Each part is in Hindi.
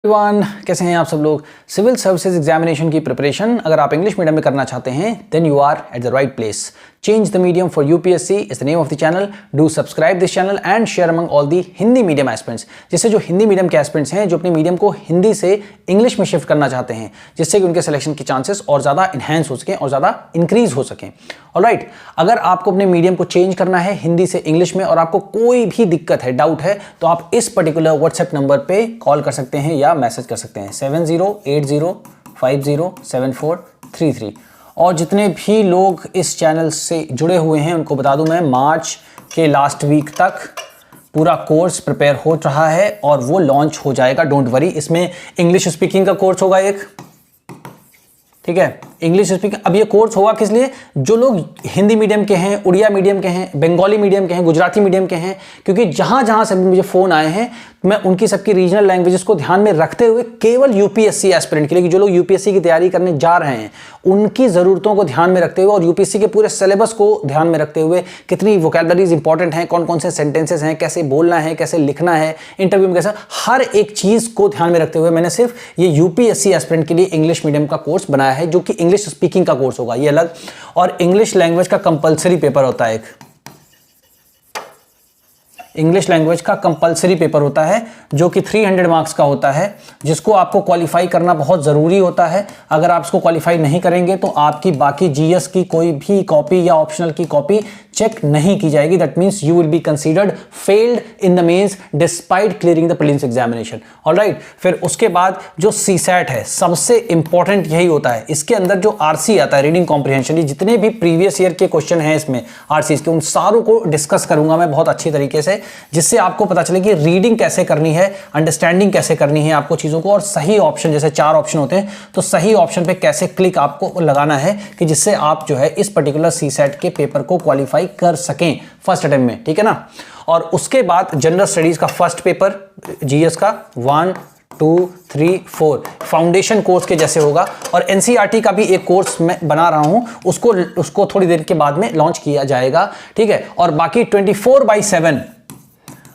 एवरीवन, कैसे हैं आप सब लोग। सिविल सर्विसेज एग्जामिनेशन की प्रिपरेशन अगर आप इंग्लिश मीडियम में करना चाहते हैं then you are at the right place. Change the medium for UPSC is the name of the channel. Do subscribe this channel and share among all the Hindi medium aspirants, जिससे जो हिंदी मीडियम के एस्पिरेंट्स हैं जो अपने मीडियम को हिंदी से इंग्लिश में शिफ्ट करना चाहते हैं, जिससे कि उनके सिलेक्शन के चांसेस और ज़्यादा इन्हेंस हो सकें और ज़्यादा इंक्रीज हो सकें। ऑलराइट, अगर आपको अपने मीडियम को चेंज करना है हिंदी से इंग्लिश में और आपको कोई भी दिक्कत है, डाउट है, तो आप इस पर्टिकुलर व्हाट्सएप नंबर पे कॉल कर सकते हैं या मैसेज कर सकते हैं 7080507433। और जितने भी लोग इस चैनल से जुड़े हुए हैं उनको बता दूं मैं, मार्च के लास्ट वीक तक पूरा कोर्स प्रिपेयर हो रहा है और वो लॉन्च हो जाएगा। डोंट वरी, इसमें इंग्लिश स्पीकिंग का कोर्स होगा एक, ठीक है, इंग्लिश स्पीकिंग। अब ये कोर्स होगा किस लिए? जो लोग हिंदी मीडियम के हैं, उड़िया मीडियम के हैं, बंगाली मीडियम के हैं, गुजराती मीडियम के हैं, क्योंकि जहां जहां से मुझे फोन आए हैं मैं उनकी सबकी रीजनल लैंग्वेजेस को ध्यान में रखते हुए केवल यूपीएससी एस्पिरेंट के लिए, जो लोग यूपीएससी की तैयारी करने जा रहे हैं उनकी जरूरतों को ध्यान में रखते हुए और यूपीएससी के पूरे सिलेबस को ध्यान में रखते हुए, कितनी वोकैबुलरीज इंपॉर्टेंट हैं, कौन कौन से सेंटेंसेस हैं, कैसे बोलना है, कैसे लिखना है, इंटरव्यू में कैसे, हर एक चीज को ध्यान में रखते हुए मैंने सिर्फ ये यूपीएससी एस्पिरेंट के लिए इंग्लिश मीडियम का कोर्स बनाया है, जो कि इंग्लिश स्पीकिंग का कोर्स होगा, ये अलग। और इंग्लिश लैंग्वेज का कंपलसरी पेपर होता है, एक इंग्लिश लैंग्वेज का कंपलसरी पेपर होता है जो कि 300 मार्क्स का होता है, जिसको आपको क्वालिफाई करना बहुत ज़रूरी होता है। अगर आप इसको क्वालिफाई नहीं करेंगे तो आपकी बाकी जीएस की कोई भी कॉपी या ऑप्शनल की कॉपी चेक नहीं की जाएगी। That means you will be considered failed in the mains despite clearing the prelims examination. Alright, फिर उसके बाद जो सीसैट है, सबसे इंपॉर्टेंट यही होता है। इसके अंदर जो आरसी आता है, रीडिंग कॉम्प्रिहेंशन, ये जितने भी प्रीवियस ईयर के क्वेश्चन हैं इसमें आरसी के, उन सारों को डिस्कस करूंगा मैं बहुत अच्छी तरीके से, जिससे आपको पता चले कि रीडिंग कैसे करनी है, अंडरस्टैंडिंग कैसे करनी है आपको चीजों को, और सही ऑप्शन, जैसे 4 ऑप्शन होते हैं तो सही ऑप्शन पे कैसे क्लिक आपको लगाना है कि जिससे आप जो है इस पर्टिकुलर सीसैट के पेपर को क्वालिफाई कर सकें फर्स्ट अटेम्प्ट में, ठीक है ना। और उसके बाद जनरल स्टडीज का फर्स्ट पेपर जीएस का 1 2 3 4 फाउंडेशन कोर्स के जैसे होगा। और एनसीईआरटी का भी एक कोर्स मैं बना रहा हूं, उसको थोड़ी देर के बाद में लॉन्च किया जाएगा, ठीक है। और बाकी 24/7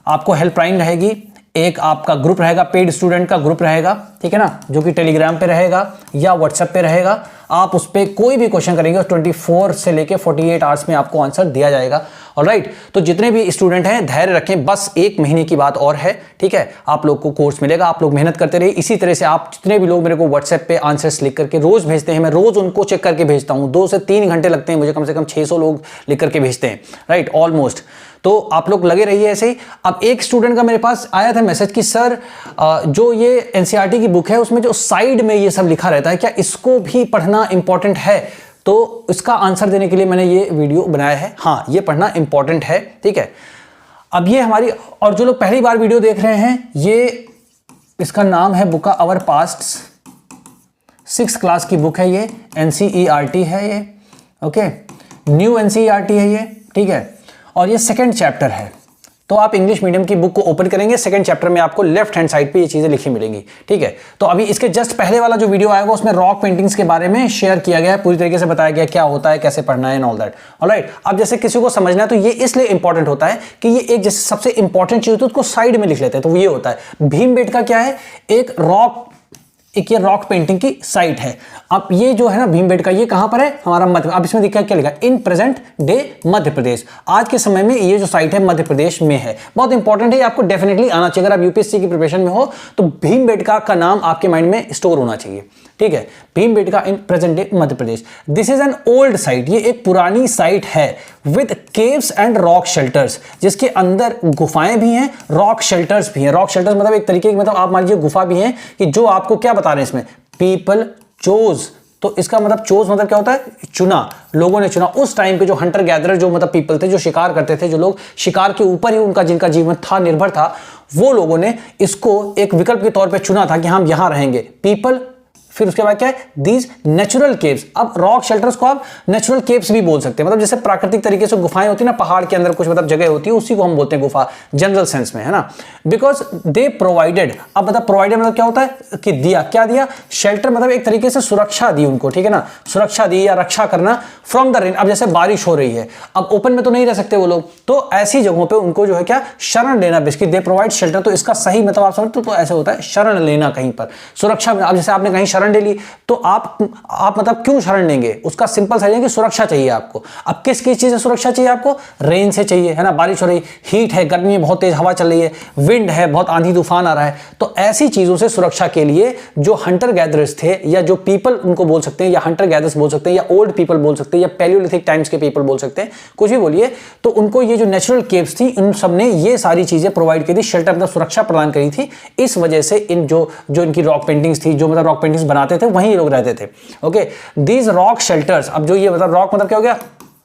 आपको हेल्पलाइन रहेगी, एक आपका ग्रुप रहेगा, पेड स्टूडेंट का ग्रुप रहेगा, ठीक है ना, जो कि टेलीग्राम पे रहेगा या व्हाट्सएप पे रहेगा। आप उस पर कोई भी क्वेश्चन करेंगे 24 से लेके 48 आवर्स में आपको आंसर दिया जाएगा। ऑलराइट, तो जितने भी स्टूडेंट हैं धैर्य रखें, बस 1 महीने की बात और है, ठीक है। आप लोग को कोर्स मिलेगा, आप लोग मेहनत करते रहिए। इसी तरह से आप जितने भी लोग मेरे को व्हाट्सएप पे आंसर्स लिख करके रोज भेजते हैं, मैं रोज उनको चेक करके भेजता हूं। 2 से 3 घंटे लगते हैं मुझे, कम से कम 600 लोग लिख करके भेजते हैं, राइट, ऑलमोस्ट। तो आप लोग लगे रहिए ऐसे ही। अब एक स्टूडेंट का मेरे पास आया था मैसेज कि सर जो ये एनसीईआरटी की बुक है उसमें जो साइड में ये सब लिखा रहता है, क्या इसको भी पढ़ना इंपॉर्टेंट है? तो इसका आंसर देने के लिए मैंने ये वीडियो बनाया है। हाँ, ये पढ़ना इंपॉर्टेंट है, ठीक है। अब ये हमारी, और जो लोग पहली बार वीडियो देख रहे हैं, ये इसका नाम है book our past, 6th class की बुक है ये, एनसीईआरटी है ये, ओके, न्यू एनसीईआरटी है ये, ठीक है। और ये 2nd चैप्टर है। तो आप इंग्लिश मीडियम की बुक को ओपन करेंगे, 2nd चैप्टर में आपको लेफ्ट हैंड साइड पे ये चीजें लिखी मिलेंगी, ठीक है। तो अभी इसके जस्ट पहले वाला जो वीडियो आएगा उसमें रॉक पेंटिंग्स के बारे में शेयर किया गया है, पूरी तरीके से बताया गया क्या होता है, कैसे पढ़ना है एंड ऑल दैट। ऑलराइट, अब जैसे किसी को समझना है तो ये इसलिए इंपॉर्टेंट होता है कि ये एक जैसे सबसे इंपॉर्टेंट चीज होती है उसको साइड में लिख लेते हैं, तो ये होता है। भीमबेटका क्या है? एक ये रॉक पेंटिंग की साइट है। अब ये जो है ना भीमबेटका, ये कहां पर है? हमारा मध्य, अब इसमें दिखा क्या लिखा? In present day Madhya Pradesh. आज के समय में ये जो साइट है मध्य प्रदेश में है। बहुत इंपॉर्टेंट है, आपको डेफिनेटली आना चाहिए। अगर आप यूपीएससी की प्रिपरेशन में हो तो भीमबेटका का नाम आपके माइंड में स्टोर होना चाहिए, ठीक है। Bhimbetka in present day Madhya Pradesh. This is an old site, ये एक पुरानी साइट है with caves and rock shelters, जिसके अंदर गुफाएं भी हैं, रॉक शेल्टर्स भी हैं। रॉक शेल्टर्स मतलब एक तरीके की, मतलब आप मान लीजिए गुफा भी हैं कि जो आपको क्या बता रहे हैं इसमें, पीपल चोज। तो इसका मतलब चोज मतलब क्या होता है? चुना, लोगों ने चुना। उस टाइम पे जो हंटर गैदरर जो मतलब पीपल थे, जो शिकार करते थे, जो लोग शिकार के ऊपर ही उनका जिनका जीवन था, निर्भर था, वो लोगों ने इसको एक विकल्प के तौर पे चुना था कि हम यहां रहेंगे। पीपल फिर उसके बाद क्या है, दीज नेचुरल केव्स। अब रॉक शेल्टर्स को आप नेचुरल केव्स भी बोल सकते हैं, मतलब जैसे प्राकृतिक तरीके से गुफाएं होती है ना, पहाड़ के अंदर कुछ मतलब जगह होती है, उसी को हम बोलते हैं गुफा जनरल सेंस में, है ना। बिकॉज दे प्रोवाइडेड, अब मतलब प्रोवाइडेड मतलब क्या होता है कि दिया, क्या दिया, शेल्टर मतलब एक तरीके से सुरक्षा दी उनको, ठीक है ना, सुरक्षा दी या रक्षा करना फ्रॉम द रेन। अब जैसे बारिश हो रही है, अब ओपन में तो नहीं रह सकते वो लोग, तो ऐसी जगहों पे उनको जो है क्या, शरण लेना, बेसिकली दे प्रोवाइड शेल्टर। तो इसका सही मतलब आप समझते हो तो ऐसे होता है शरण लेना कहीं पर, सुरक्षा। अब जैसे आपने कहीं शरण ले ली तो आप मतलब क्यों शरण लेंगे, उसका सिंपल सा है कि सुरक्षा चाहिए आपको। अब किस चीज से सुरक्षा चाहिए आपको, रेन से चाहिए, है ना, बारिश हो रही, हीट है, गर्मी है, बहुत तेज हवा चल रही है, विंड है, बहुत आंधी तूफान आ रहा है, तो ऐसी चीजों से सुरक्षा के लिए जो हंटर गैदरर्स थे, या जो पीपल उनको बोल सकते हैं, या हंटर गैदरर्स बोल सकते हैं, या ओल्ड पीपल बोल सकते हैं, या पैलियोलिथिक टाइम्स के पीपल बोल सकते हैं, कुछ भी बोलिए, तो उनको ये जो नेचुरल केव्स थी, इन सब ने ये सारी चीजें प्रोवाइड की थी, शेल्टर मतलब सुरक्षा प्रदान करी थी। इस वजह से इन जो इनकी रॉक पेंटिंग्स थी, जो मतलब रॉक पेंटिंग्स बनाते थे वहीं लोग रहते थे। ओके, दीज रॉक शेल्टर्स, अब जो ये मतलब रॉक मतलब क्या हो गया,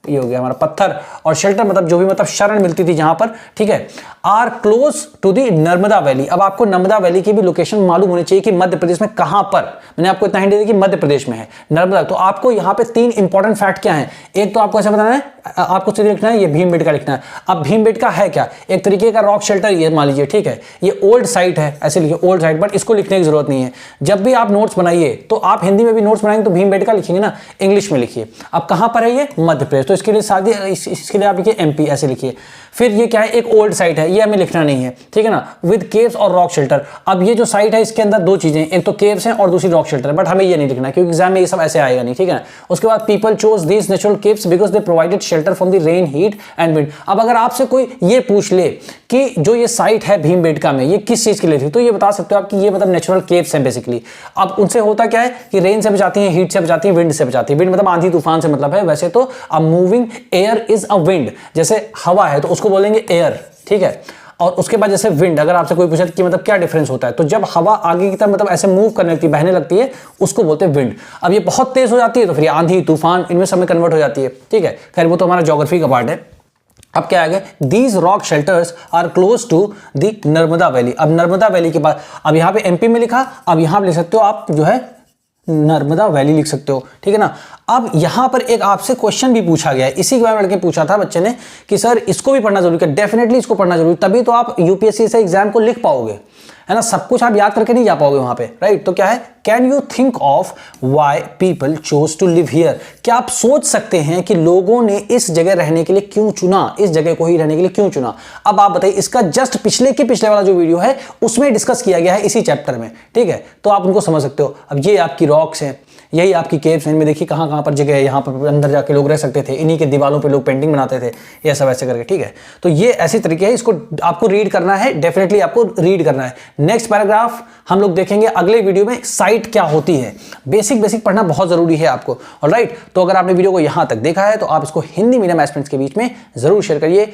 ये हो गया हमारा पत्थर, और शेल्टर मतलब जो भी मतलब शरण मिलती थी जहां पर, ठीक है, are close to the Narmada valley. अब आपको नर्मदा वैली की भी लोकेशन मालूम होनी चाहिए कि मध्य प्रदेश में कहां पर, मैंने आपको इतना हिंट दिया कि मध्य प्रदेश में है नर्मदा। तो आपको यहां पे 3 इंपॉर्टेंट फैक्ट क्या है, एक तो आपको ऐसा बताना है, आपको सीधे लिखना है, ये भीमबेटका लिखना है। अब भीमबेटका है क्या, एक तरीके का रॉक शेल्टर, ये मान लीजिए, ठीक है, ये ओल्ड साइट है, ऐसे लिखिए ओल्ड साइट, बट इसको लिखने की जरूरत नहीं है। जब भी आप नोट्स बनाइए तो आप हिंदी में भी नोट्स बनाएंगे तो भीमबेटका लिखेंगे ना, इंग्लिश में लिखिए। अब कहां पर है ये, मध्य प्रदेश, तो इसके लिए साथ इसके लिए आप लिखिए एमपी, ऐसे लिखिए। फिर ये क्या है, एक ओल्ड साइट है, ये हमें लिखना नहीं है, ठीक है ना, विद केव्स और रॉक शेल्टर। अब ये जो साइट है इसके अंदर 2 चीजें, एक तो केव्स हैं और दूसरी रॉक शेल्टर, बट हमें ये नहीं लिखना क्योंकि एग्जाम में ये सब ऐसे आएगा नहीं, ठीक है ना। उसके बाद people chose these natural caves because they provided shelter from the rain, heat and wind. अब अगर आपसे कोई ये पूछ ले कि जो ये साइट है भीमबेटका में, ये किस चीज के लिए थी, तो ये बता सकते हो आप कि ये मतलब नेचुरल केव्स हैं बेसिकली। अब उनसे होता क्या है कि रेन से बचाती है, हीट से बचाती है, विंड से बचाती है। विंड मतलब आंधी तूफान से मतलब है, वैसे तो a moving air is a wind, जैसे हवा है तो उसको बोलेंगे एयर, ठीक है। और उसके बाद जैसे विंड, अगर आपसे कोई पूछे कि मतलब क्या डिफरेंस होता है, तो जब हवा आगे की तरफ मतलब ऐसे मूव करने लगती है, बहने लगती है, उसको बोलते हैं विंड। अब ये बहुत तेज हो जाती है तो फिर आंधी तूफान इनमें सब में कन्वर्ट हो जाती है, ठीक है। खैर वो तो हमारा ज्योग्राफी का पार्ट है। अब क्या आ गया, these rock shelters are close to the Narmada valley. अब नर्मदा वैली के बाद, अब यहाँ पे एमपी में लिखा, अब यहाँ लिख सकते हो आप जो है नर्मदा वैली लिख सकते हो, ठीक है ना। अब यहां पर एक आपसे क्वेश्चन भी पूछा गया है, इसी के बारे में लड़के पूछा था बच्चे ने कि सर इसको भी पढ़ना जरूरी है, डेफिनेटली इसको पढ़ना जरूरी, तभी तो आप यूपीएससी से एग्जाम को लिख पाओगे, है ना। सब कुछ आप याद करके नहीं जा पाओगे वहां पे, राइट। तो क्या है, can you think of why people chose to live here. क्या आप सोच सकते हैं कि लोगों ने इस जगह रहने के लिए क्यों चुना, इस जगह को ही रहने के लिए क्यों चुना। अब आप बताइए, इसका जस्ट पिछले वाला जो वीडियो है उसमें डिस्कस किया गया है इसी चैप्टर में, ठीक है, तो आप उनको समझ सकते हो। अब ये आपकी रॉक्स हैं, यही आपकी केव्स हैं, इनमें देखिए कहां कहां पर जगह है, यहां पर अंदर जाके लोग रह सकते थे, इन्हीं के दीवारों पे लोग पेंटिंग बनाते थे, ये सब ऐसे करके, ठीक है। तो ये ऐसे तरीके है, इसको आपको रीड करना है, डेफिनेटली आपको रीड करना है। नेक्स्ट पैराग्राफ हम लोग देखेंगे अगले वीडियो में, साइट क्या होती है, बेसिक पढ़ना बहुत जरूरी है आपको, ऑलराइट। तो अगर आपने वीडियो को यहां तक देखा है तो आप इसको हिंदी मीडियम एस्पिरेंट्स के बीच में जरूर शेयर करिए।